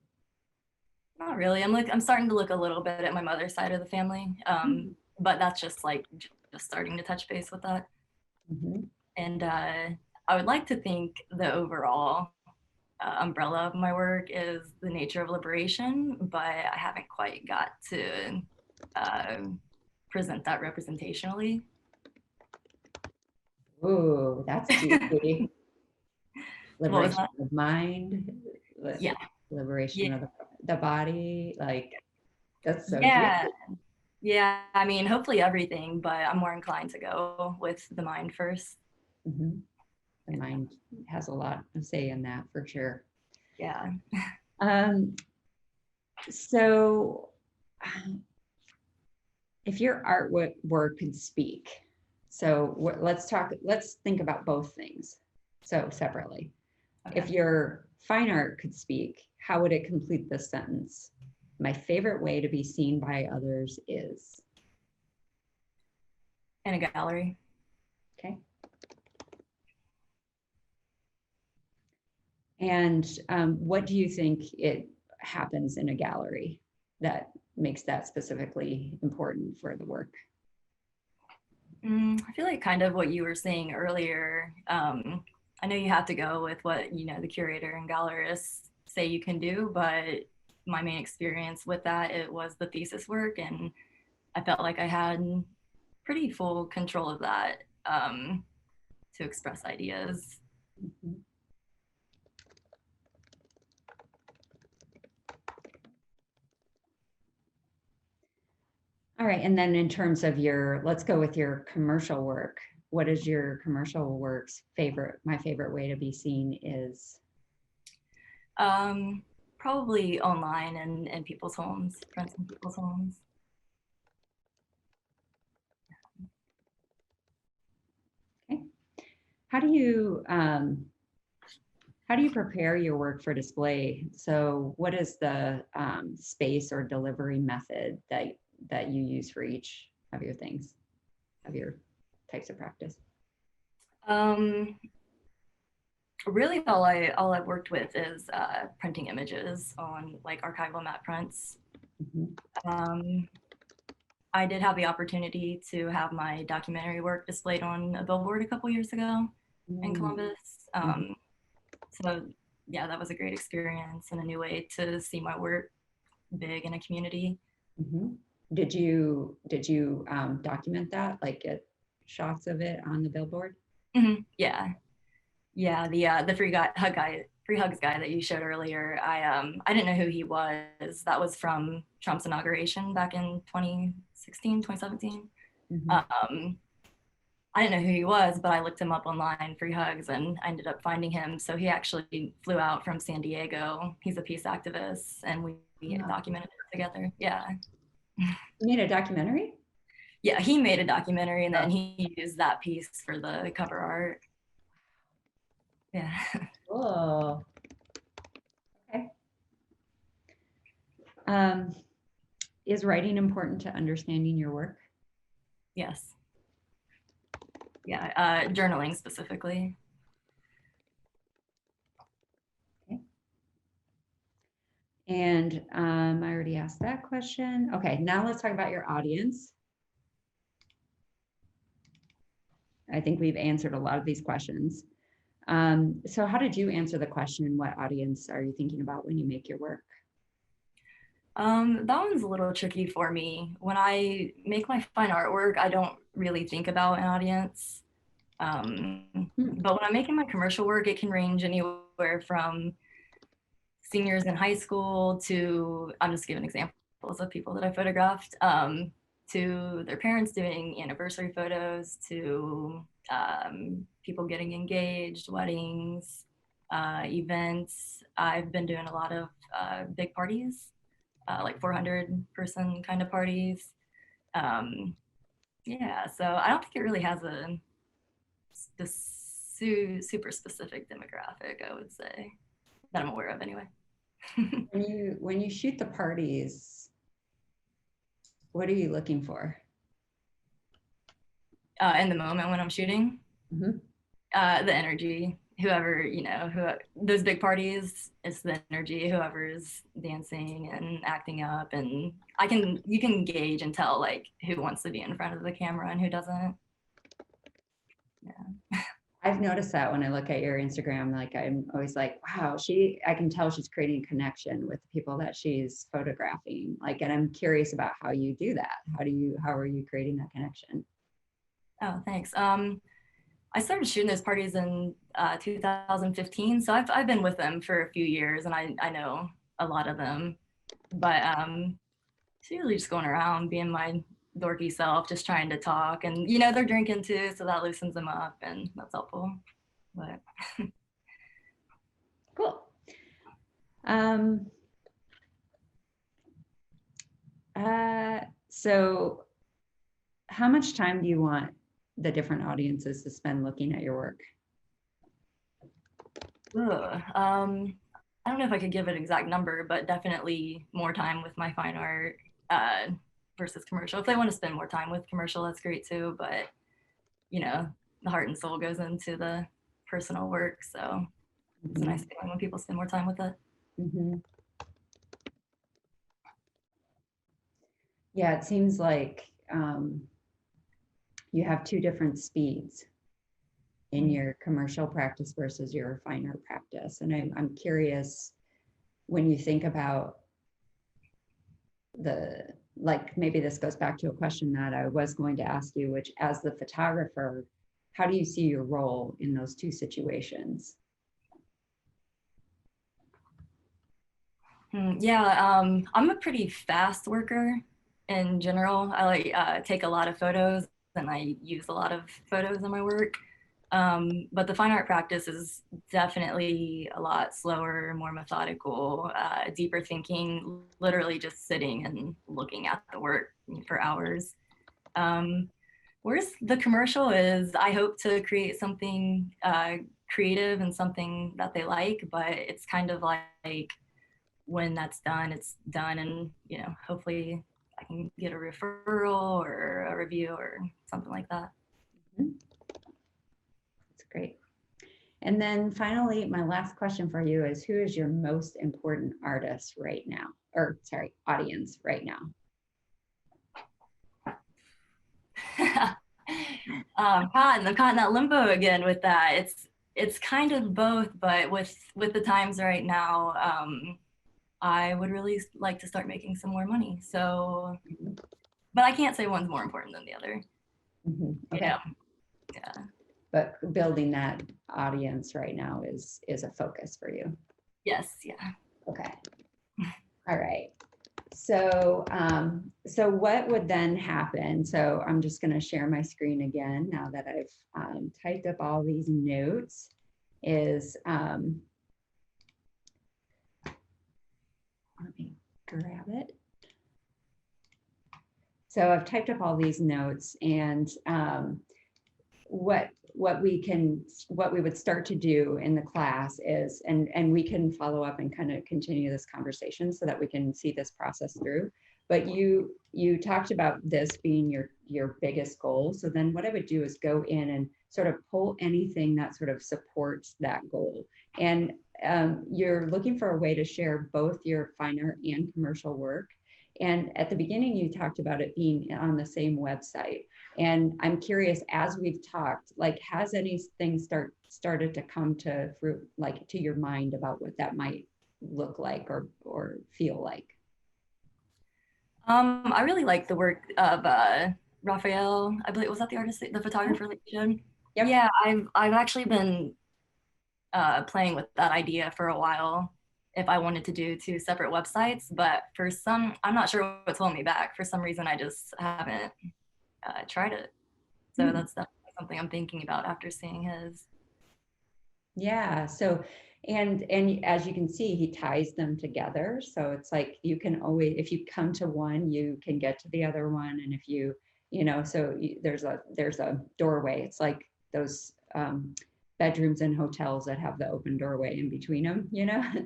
F: Not really. I'm starting to look a little bit at my mother's side of the family, but that's just like just starting to touch base with that.
D: Mhm.
F: And I would like to think the overall umbrella of my work is the nature of liberation, but I haven't quite got to present that representationally.
D: Ooh, that's juicy.
F: What was
D: Liberation
F: that?
D: of mind,
F: Yeah.
D: liberation
F: Yeah.
D: of the body, like that's so
F: Yeah.
D: juicy.
F: Yeah. I mean, hopefully everything, but I'm more inclined to go with the mind first.
D: Mhm. The mind has a lot to say in that for sure.
F: Yeah.
D: So if your artwork could speak, so let's think about both things. So separately,
F: Okay.
D: if your fine art could speak, how would it complete this sentence? My favorite way to be seen by others is.
F: In a gallery.
D: Okay. And what do you think it happens in a gallery that makes that specifically important for the work?
F: I feel like kind of what you were saying earlier. I know you have to go with what the curator and gallerists say you can do, but my main experience with that, it was the thesis work, and I felt like I had pretty full control of that to express ideas.
D: Mhm. All right, and then in terms of let's go with your commercial work. What is your commercial work's my favorite way to be seen is?
F: Probably online and in people's homes, friends in people's homes.
D: Okay. How do you prepare your work for display? So what is the space or delivery method that you use for each of your things, of your types of practice?
F: Really, all I've worked with is printing images on like archival matte prints.
D: Mhm.
F: I did have the opportunity to have my documentary work displayed on a billboard a couple years ago in Columbus. So yeah, that was a great experience and a new way to see my work big in a community.
D: Mhm. Did you document that, like get shots of it on the billboard?
F: Yeah, the free hugs guy that you showed earlier. I didn't know who he was. That was from Trump's inauguration back in 2016, 2017.
D: Mhm.
F: I didn't know who he was, but I looked him up online, free hugs, and I ended up finding him. So he actually flew out from San Diego. He's a peace activist, and we
D: Wow.
F: documented it together. Yeah.
D: You made a documentary?
F: Yeah, he made a documentary, and then he used that piece for the cover art. Yeah.
D: Cool. Okay. Is writing important to understanding your work?
F: Yes. Yeah, journaling specifically.
D: And I already asked that question. Okay, now let's talk about your audience. I think we've answered a lot of these questions. So how did you answer the question, what audience are you thinking about when you make your work?
F: That one's a little tricky for me. When I make my fine artwork, I don't really think about an audience. But when I'm making my commercial work, it can range anywhere from seniors in high school to, I'm just giving examples of people that I photographed, to their parents doing anniversary photos, to people getting engaged, weddings, events. I've been doing a lot of big parties, like 400-person kind of parties. Yeah, so I don't think it really has a super specific demographic, I would say, that I'm aware of anyway.
D: When you shoot the parties, what are you looking for?
F: In the moment when I'm shooting,
D: Mm-hmm.
F: The energy. Whoever, those big parties, it's the energy. Whoever's dancing and acting up, and you can gauge and tell like who wants to be in front of the camera and who doesn't. Yeah.
D: I've noticed that when I look at your Instagram, like I'm always like, wow, I can tell she's creating a connection with the people that she's photographing. Like, and I'm curious about how you do that. How are you creating that connection?
F: Oh, thanks. I started shooting those parties in 2015, so I've been with them for a few years, and I know a lot of them. But it's usually just going around being my dorky self, just trying to talk, and they're drinking too, so that loosens them up, and that's helpful. But
D: Cool. So how much time do you want the different audiences to spend looking at your work?
F: I don't know if I could give an exact number, but definitely more time with my fine art versus commercial. If they want to spend more time with commercial, that's great too. But the heart and soul goes into the personal work, so it's a nice feeling when people spend more time with it.
D: Mm-hmm. Yeah, it seems like you have two different speeds in your commercial practice versus your fine art practice. And I'm curious, when you think about maybe this goes back to a question that I was going to ask you, which as the photographer, how do you see your role in those two situations?
F: Yeah, I'm a pretty fast worker in general. I like take a lot of photos and I use a lot of photos in my work. But the fine art practice is definitely a lot slower, more methodical, deeper thinking, literally just sitting and looking at the work for hours. Whereas the commercial is, I hope to create something creative and something that they like, but it's kind of like when that's done, it's done, and hopefully I can get a referral or a review or something like that.
D: That's great. And then finally, my last question for you is, who is your most important artist right now? Or sorry, audience right now?
F: I'm caught in that limbo again with that. It's kind of both, but with the times right now, I would really like to start making some more money. So, but I can't say one's more important than the other.
D: Mm-hmm. Okay.
F: Yeah.
D: But building that audience right now is a focus for you.
F: Yes. Yeah.
D: Okay. All right. So, so what would then happen? So I'm just going to share my screen again now that I've typed up all these notes. Let me grab it. So I've typed up all these notes, and what we would start to do in the class is, and we can follow up and kind of continue this conversation so that we can see this process through. but you talked about this being your biggest goal. So then what I would do is go in and sort of pull anything that sort of supports that goal. And you're looking for a way to share both your fine art and commercial work. And at the beginning, you talked about it being on the same website. And I'm curious, as we've talked, like, has anything started to come to fruit, like to your mind about what that might look like or feel like?
F: I really like the work of Raphael. I believe, was that the artist, the photographer that you showed?
D: Yep.
F: Yeah, I've actually been playing with that idea for a while. If I wanted to do two separate websites, but I'm not sure what's holding me back. For some reason, I just haven't tried it. So that's definitely something I'm thinking about after seeing his.
D: Yeah. So, and as you can see, he ties them together. So it's like you can always, if you come to one, you can get to the other one. And if you, so there's a doorway. It's like those bedrooms in hotels that have the open doorway in between them.
F: Yeah.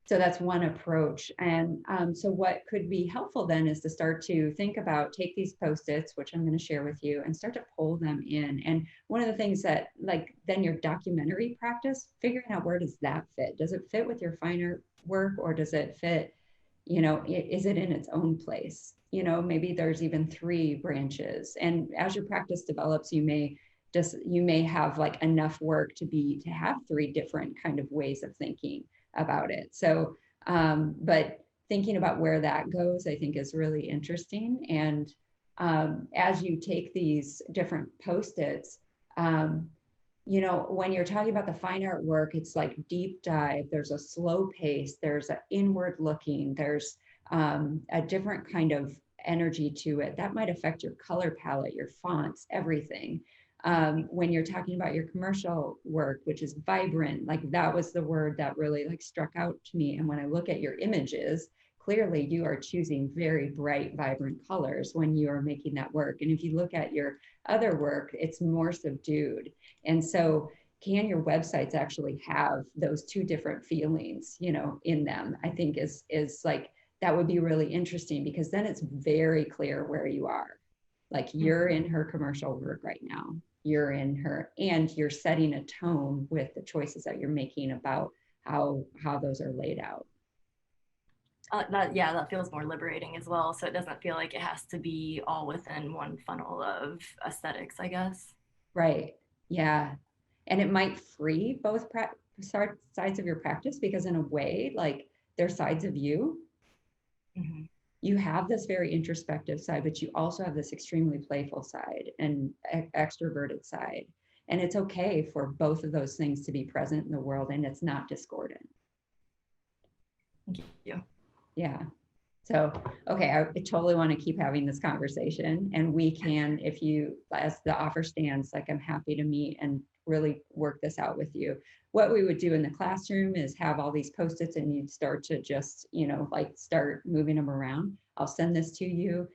D: So that's one approach. And so what could be helpful then is to start to think about, take these Post-its, which I'm going to share with you, and start to pull them in. And one of the things that, like, then your documentary practice, figuring out, where does that fit? Does it fit with your finer work, or does it fit, is it in its own place? Maybe there's even 3 branches. And as your practice develops, you may have like enough work to have 3 different kind of ways of thinking about it. So, but thinking about where that goes, I think, is really interesting. And as you take these different Post-its, when you're talking about the fine art work, it's like deep dive, there's a slow pace, there's an inward looking, there's a different kind of energy to it. That might affect your color palette, your fonts, everything. When you're talking about your commercial work, which is vibrant, like that was the word that really like struck out to me. And when I look at your images, clearly you are choosing very bright, vibrant colors when you are making that work. And if you look at your other work, it's more subdued. And so can your websites actually have those 2 different feelings, in them? I think is like, that would be really interesting, because then it's very clear where you are. Like, you're in her commercial work right now. You're in her, and you're setting a tone with the choices that you're making about how those are laid out.
F: That feels more liberating as well. So it doesn't feel like it has to be all within one funnel of aesthetics, I guess.
D: Right. Yeah. And it might free both sides of your practice, because in a way, like, they're sides of you.
F: Mm-hmm.
D: You have this very introspective side, but you also have this extremely playful side and extroverted side. And it's okay for both of those things to be present in the world, and it's not discordant.
F: Thank you.
D: Yeah. So, okay, I totally want to keep having this conversation, and we can, if you, as the offer stands, like, I'm happy to meet and really work this out with you. What we would do in the classroom is have all these Post-its, and you'd start to just, like, start moving them around. I'll send this to you.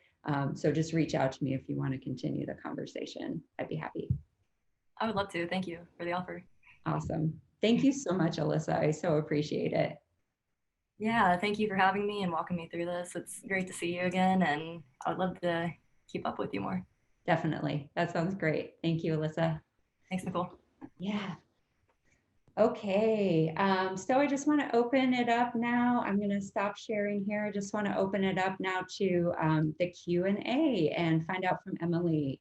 D: So just reach out to me if you want to continue the conversation. I'd be happy.
F: I would love to. Thank you for the offer.
D: Awesome. Thank you so much, Alyssa. I so appreciate it.
F: Yeah, thank you for having me and walking me through this. It's great to see you again, and I would love to keep up with you more.
D: Definitely. That sounds great. Thank you, Alyssa.
F: Thanks, Nicole.
D: Yeah. Okay, so I just want to open it up now. I'm going to stop sharing here. I just want to open it up now to the Q&A and find out from Emily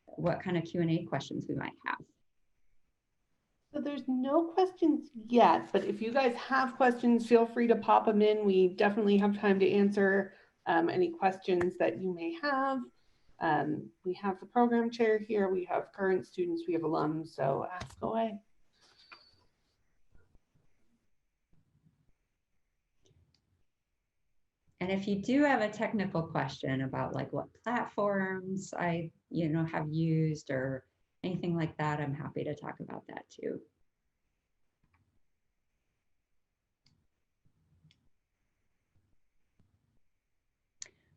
D: what kind of Q&A questions we might have.
C: So there's no questions yet, but if you guys have questions, feel free to pop them in. We definitely have time to answer any questions that you may have. We have the program chair here. We have current students, we have alums, so ask away.
D: And if you do have a technical question about, like, what platforms I, have used or anything like that, I'm happy to talk about that too.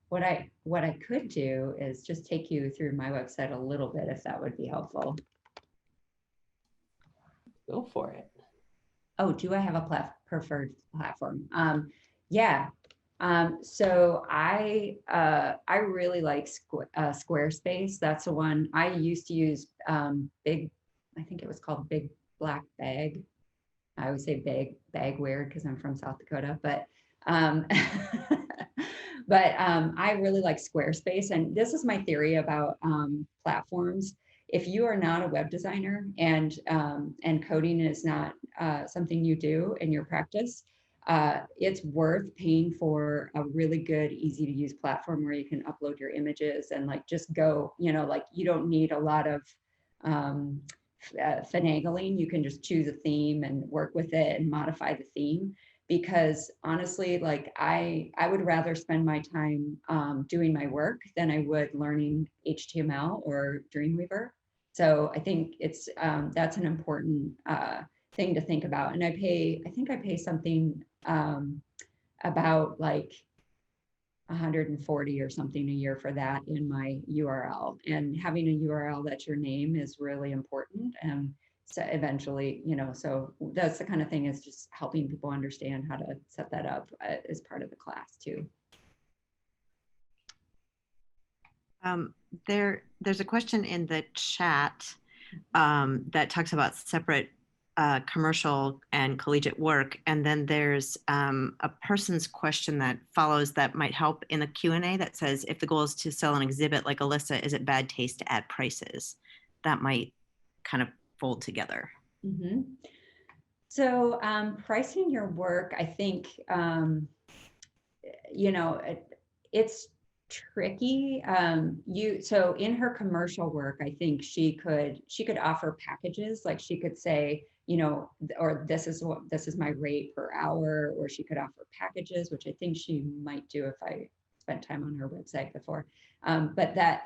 D: What I could do is just take you through my website a little bit, if that would be helpful.
C: Go for it.
D: Oh, do I have a preferred platform? Yeah, So I really like Squarespace. That's the one I used to use. I think it was called Big Black Bag. I always say bag weird because I'm from South Dakota, but I really like Squarespace. And this is my theory about platforms. If you are not a web designer and coding is not something you do in your practice, it's worth paying for a really good, easy to use platform where you can upload your images and like just go, like you don't need a lot of finagling. You can just choose a theme and work with it and modify the theme. Because honestly, like I would rather spend my time doing my work than I would learning HTML or Dreamweaver. So I think it's that's an important thing to think about. And I think I pay something about like 140 or something a year for that in my URL. And having a URL that's your name is really important. And so eventually, so that's the kind of thing, is just helping people understand how to set that up as part of the class too.
G: There's a question in the chat that talks about separate commercial and collegiate work, and then there's a person's question that follows that might help in the Q&A that says, if the goal is to sell an exhibit like Alyssa, is it bad taste to add prices? That might kind of fold together.
D: Mm-hmm. So pricing your work, I think, it's tricky. So in her commercial work, I think she could offer packages. Like she could say, or this is my rate per hour, or she could offer packages, which I think she might do if I spent time on her website before. But that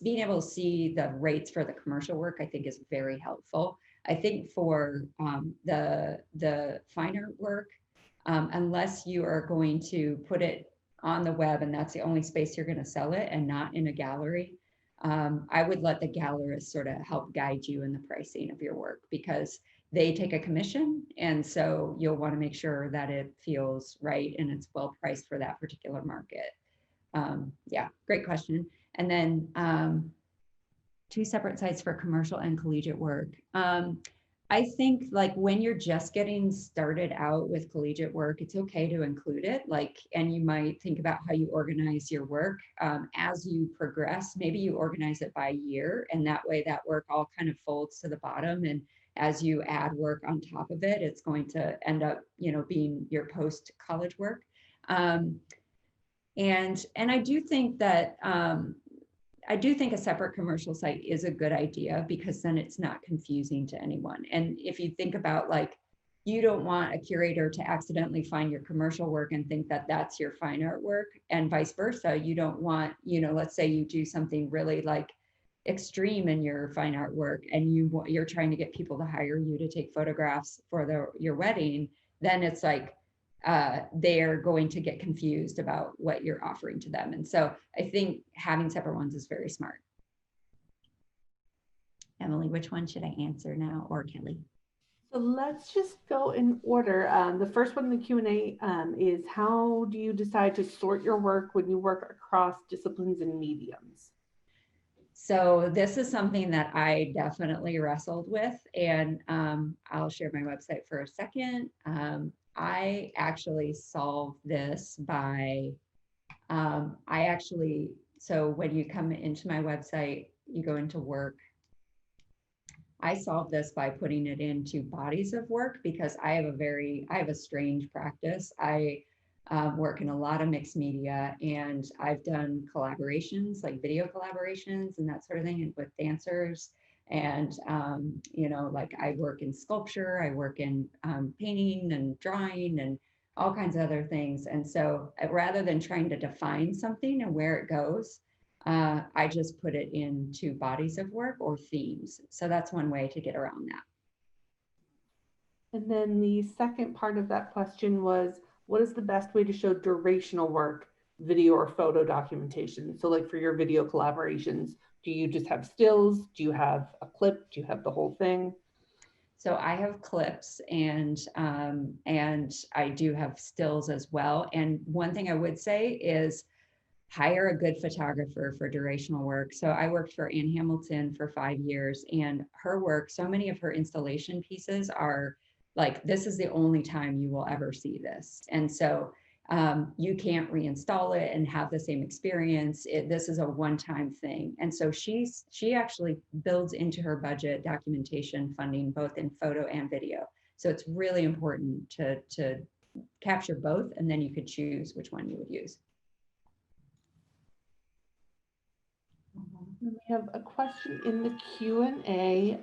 D: being able to see the rates for the commercial work, I think is very helpful. I think for the fine art work, unless you are going to put it on the web and that's the only space you're going to sell it and not in a gallery, I would let the gallerist sort of help guide you in the pricing of your work, because they take a commission. And so you'll want to make sure that it feels right and it's well priced for that particular market. Yeah, great question. And then 2 separate sites for commercial and collegiate work. I think like when you're just getting started out with collegiate work, it's okay to include it. And you might think about how you organize your work as you progress. Maybe you organize it by year, and that way that work all kind of folds to the bottom. And as you add work on top of it, it's going to end up, being your post-college work. And I do think that a separate commercial site is a good idea, because then it's not confusing to anyone. And if you think about, like, you don't want a curator to accidentally find your commercial work and think that that's your fine art work, and vice versa. You don't want, let's say you do something really like extreme in your fine art work and you're trying to get people to hire you to take photographs for your wedding, then it's like, they're going to get confused about what you're offering to them. And so I think having separate ones is very smart. Emily, which one should I answer now, or Kelly?
C: So let's just go in order. The first one in the Q&A is, how do you decide to sort your work when you work across disciplines and mediums?
D: So this is something that I definitely wrestled with, and I'll share my website for a second. I actually solved this by, so when you come into my website, you go into work. I solved this by putting it into bodies of work, because I have a strange practice. I work in a lot of mixed media, and I've done collaborations, like video collaborations and that sort of thing, and with dancers. And, like I work in sculpture, I work in painting and drawing and all kinds of other things. And so rather than trying to define something and where it goes, I just put it into bodies of work or themes. So that's one way to get around that.
C: And then the second part of that question was, what is the best way to show durational work, video or photo documentation? So like for your video collaborations, do you just have stills? Do you have a clip? Do you have the whole thing?
D: So I have clips and I do have stills as well. And one thing I would say is hire a good photographer for durational work. So I worked for Ann Hamilton for 5 years, and her work, so many of her installation pieces are like, this is the only time you will ever see this. And so you can't reinstall it and have the same experience. This is a one-time thing. And so she actually builds into her budget documentation funding, both in photo and video. So it's really important to capture both, and then you could choose which one you would use.
C: We have a question in the Q&A.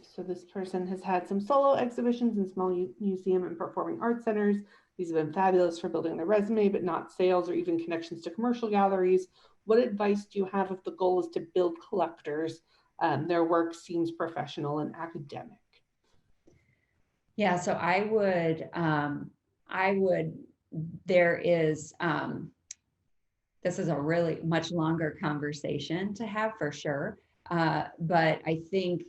C: So this person has had some solo exhibitions in small museum and performing arts centers. These have been fabulous for building their resume, but not sales or even connections to commercial galleries. What advice do you have if the goal is to build collectors? Their work seems professional and academic.
D: Yeah, so there is, this is a really much longer conversation to have for sure. But I think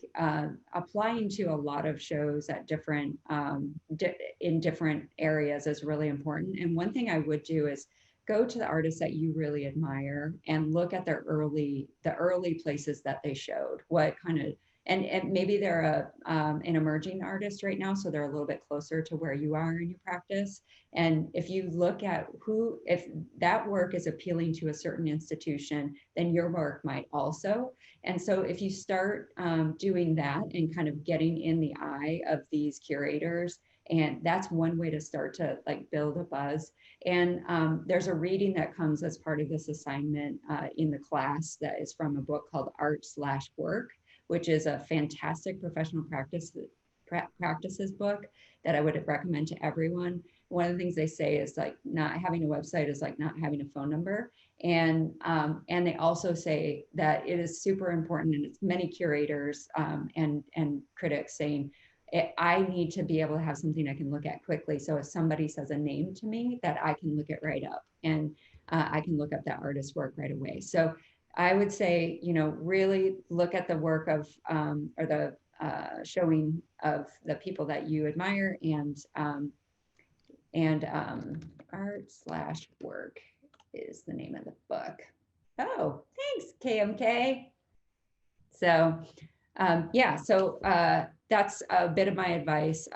D: applying to a lot of shows at different, in different areas is really important. And one thing I would do is go to the artists that you really admire and look at the early places that they showed, what kind of, and maybe they're an emerging artist right now, so they're a little bit closer to where you are in your practice. And if you look at if that work is appealing to a certain institution, then your work might also. And so if you start doing that and kind of getting in the eye of these curators, and that's one way to start to like build a buzz. And there's a reading that comes as part of this assignment in the class that is from a book called Art/Work, which is a fantastic professional practices book that I would recommend to everyone. One of the things they say is like not having a website is like not having a phone number. And they also say that it is super important, and it's many curators and critics saying, I need to be able to have something I can look at quickly. So if somebody says a name to me, that I can look it right up, and I can look up that artist's work right away. So I would say, really look at the work of, or the showing of the people that you admire, and Art/Work is the name of the book. Oh, thanks, KMK. So yeah, so that's a bit of my advice.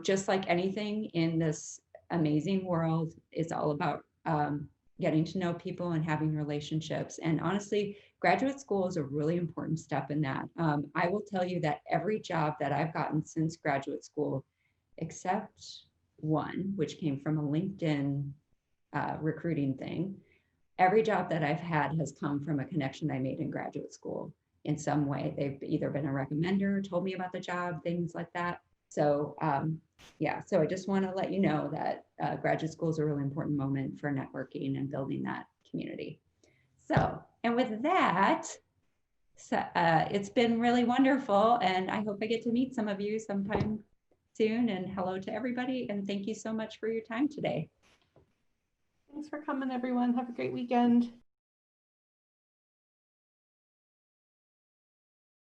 D: Just like anything in this amazing world, it's all about getting to know people and having relationships. And honestly, graduate school is a really important step in that. I will tell you that every job that I've gotten since graduate school, except one, which came from a LinkedIn recruiting thing, every job that I've had has come from a connection I made in graduate school in some way. They've either been a recommender, told me about the job, things like that. So yeah, so I just want to let you know that graduate school is a really important moment for networking and building that community. So, and with that, it's been really wonderful, and I hope I get to meet some of you sometime soon. And hello to everybody, and thank you so much for your time today.
C: Thanks for coming, everyone. Have a great weekend.